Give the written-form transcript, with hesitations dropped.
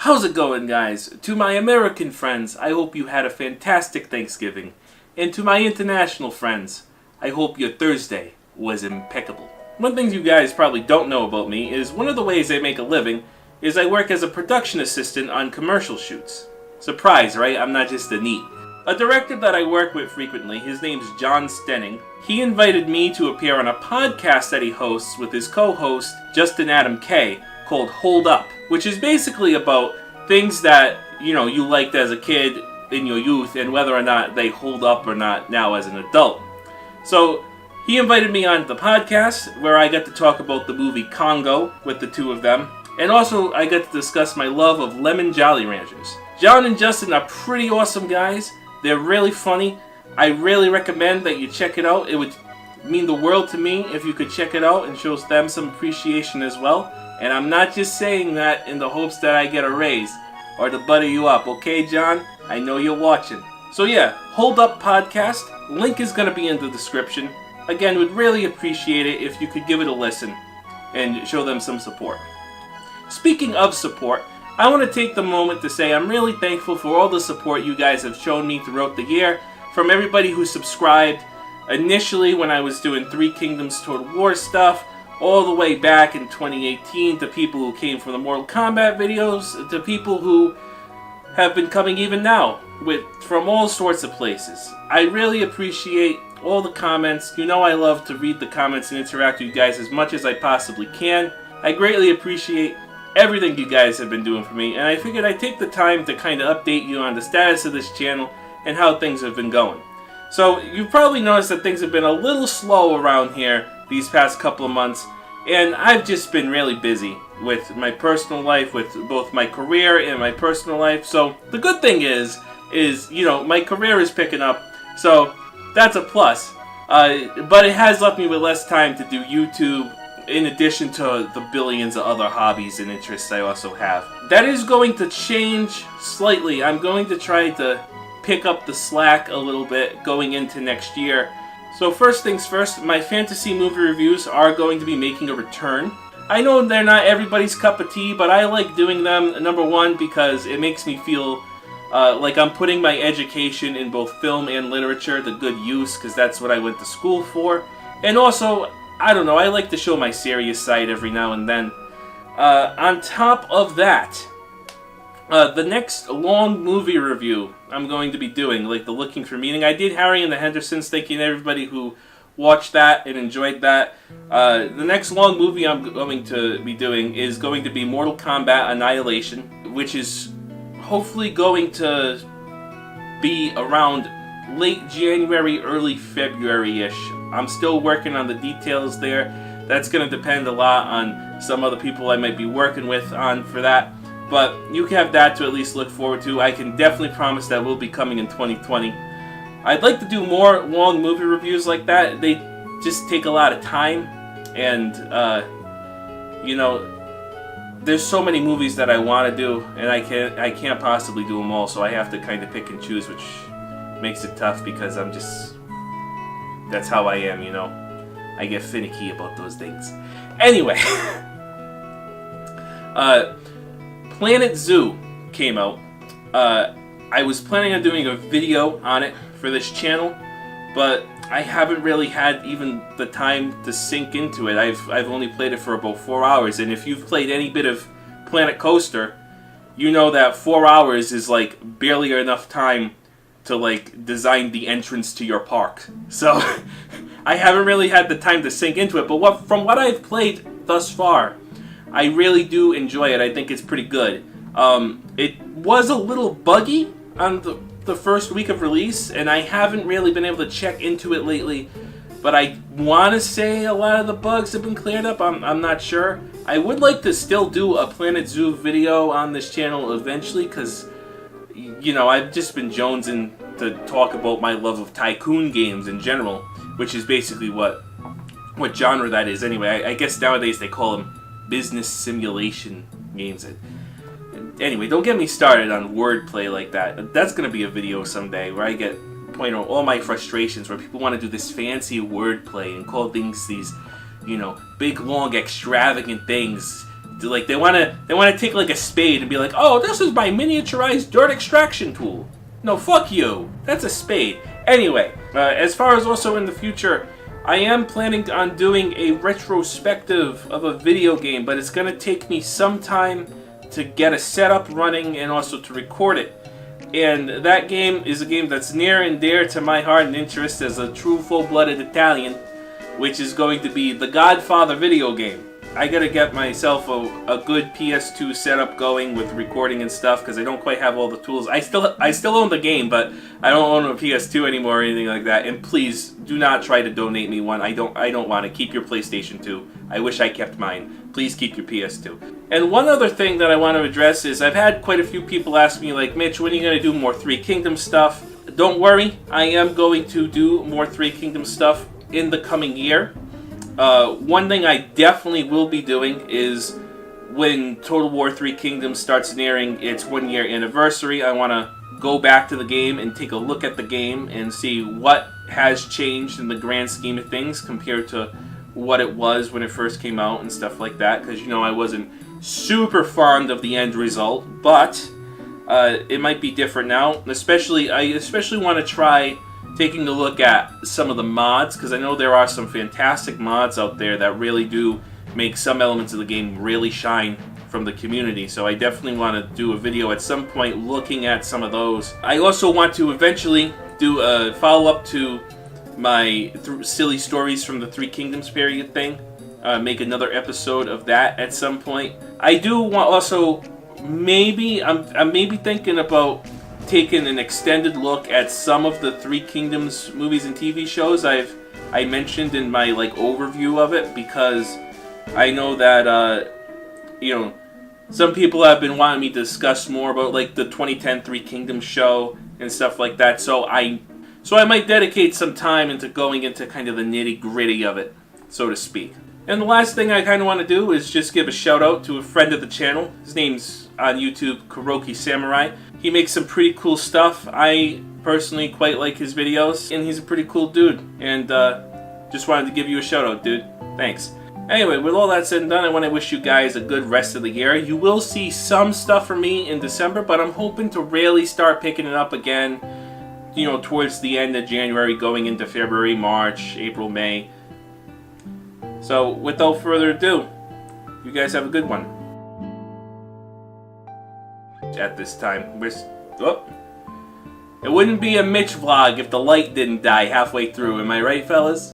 How's it going, guys? To my American friends, I hope you had a fantastic Thanksgiving. And to my international friends, I hope your Thursday was impeccable. One thing you guys probably don't know about me is one of the ways I make a living is I work as a production assistant on commercial shoots. Surprise, right? I'm not just a NEET. A director that I work with frequently, his name's John Stenning, he invited me to appear on a podcast that he hosts with his co-host, Justin Adam K., called Hold Up, which is basically about things that, you liked as a kid in your youth and whether or not they hold up or not now as an adult. So, he invited me on the podcast where I got to talk about the movie Congo with the two of them, and also I got to discuss my love of lemon Jolly Ranchers. John and Justin are pretty awesome guys. They're really funny. I really recommend that you check it out. It would mean the world to me if you could check it out and show them some appreciation as well. And I'm not just saying that in the hopes that I get a raise or to butter you up, okay, John? I know you're watching. So yeah, Hold Up Podcast. Link is going to be in the description. Again, would really appreciate it if you could give it a listen and show them some support. Speaking of support, I want to take the moment to say I'm really thankful for all the support you guys have shown me throughout the year, from everybody who subscribed initially when I was doing Three Kingdoms Total War stuff, all the way back in 2018 to people who came from the Mortal Kombat videos, to people who have been coming even now from all sorts of places. I really appreciate all the comments. You know I love to read the comments and interact with you guys as much as I possibly can. I greatly appreciate everything you guys have been doing for me, and I figured I'd take the time to kind of update you on the status of this channel and how things have been going. So, you've probably noticed that things have been a little slow around here these past couple of months, and I've just been really busy with my personal life, with both my career and my personal life. So, the good thing is my career is picking up, so that's a plus. But it has left me with less time to do YouTube, in addition to the billions of other hobbies and interests I also have. That is going to change slightly. I'm going to try to pick up the slack a little bit going into next year. So first things first, my fantasy movie reviews are going to be making a return. I know they're not everybody's cup of tea, but I like doing them, number one, because it makes me feel like I'm putting my education in both film and literature to good use, because that's what I went to school for. And also, I don't know, I like to show my serious side every now and then. On top of that, the next long movie review I'm going to be doing, like the Looking for Meaning. I did Harry and the Hendersons, thanking everybody who watched that and enjoyed that. The next long movie I'm going to be doing is going to be Mortal Kombat Annihilation, which is hopefully going to be around late January, early February-ish. I'm still working on the details there. That's going to depend a lot on some other people I might be working with on for that. But you have that to at least look forward to. I can definitely promise that will be coming in 2020. I'd like to do more long movie reviews like that. They just take a lot of time. And, there's so many movies that I want to do. And I can't possibly do them all. So I have to kind of pick and choose, which makes it tough because that's how I am, I get finicky about those things. Anyway, Planet Zoo came out. I was planning on doing a video on it for this channel, but I haven't really had even the time to sink into it. I've only played it for about 4 hours, and if you've played any bit of Planet Coaster, you know that 4 hours is like barely enough time to like design the entrance to your park. So I haven't really had the time to sink into it, but from what I've played thus far, I really do enjoy it. I think it's pretty good. It was a little buggy on the first week of release, and I haven't really been able to check into it lately, but I want to say a lot of the bugs have been cleared up. I'm not sure. I would like to still do a Planet Zoo video on this channel eventually, because I've just been jonesing to talk about my love of tycoon games in general, which is basically what genre that is anyway. I guess nowadays they call them business simulation games. Anyway, don't get me started on wordplay like that. That's going to be a video someday where I point out all my frustrations where people want to do this fancy wordplay and call things these, big, long, extravagant things Like they want to take like a spade and be like, oh, this is my miniaturized dirt extraction tool. No, fuck you. That's a spade. Anyway, as far as also in the future, I am planning on doing a retrospective of a video game, but it's going to take me some time to get a setup running and also to record it. And that game is a game that's near and dear to my heart and interest as a true full-blooded Italian, which is going to be the Godfather video game. I gotta get myself a good PS2 setup going with recording and stuff because I don't quite have all the tools. I still own the game, but I don't own a PS2 anymore or anything like that. And please do not try to donate me one. I don't want to. Keep your PlayStation 2. I wish I kept mine. Please keep your PS2. And one other thing that I want to address is I've had quite a few people ask me like, Mitch, when are you gonna do more Three Kingdoms stuff? Don't worry, I am going to do more Three Kingdoms stuff in the coming year. One thing I definitely will be doing is when Total War 3 Kingdoms starts nearing its 1-year anniversary, I want to go back to the game and take a look at the game and see what has changed in the grand scheme of things compared to what it was when it first came out and stuff like that. Because, you know, I wasn't super fond of the end result, but it might be different now. I especially want to try taking a look at some of the mods, because I know there are some fantastic mods out there that really do make some elements of the game really shine from the community. So I definitely want to do a video at some point looking at some of those. I also want to eventually do a follow-up to my silly stories from the Three Kingdoms period thing. Make another episode of that at some point. I do want also maybe I'm maybe thinking about taken an extended look at some of the Three Kingdoms movies and TV shows I mentioned in my like overview of it, because I know that you know, some people have been wanting me to discuss more about like the 2010 Three Kingdoms show and stuff like that. So I might dedicate some time into going into kind of the nitty-gritty of it, so to speak. And the last thing I kind of want to do is just give a shout out to a friend of the channel. His name's on YouTube, Kuroki Samurai. He makes some pretty cool stuff. I personally quite like his videos, and he's a pretty cool dude. And just wanted to give you a shout out, dude. Thanks. Anyway, with all that said and done, I want to wish you guys a good rest of the year. You will see some stuff from me in December, but I'm hoping to really start picking it up again, you know, towards the end of January, going into February, March, April, May. So, without further ado, you guys have a good one. At this time, it wouldn't be a Mitch vlog if the light didn't die halfway through, am I right, fellas?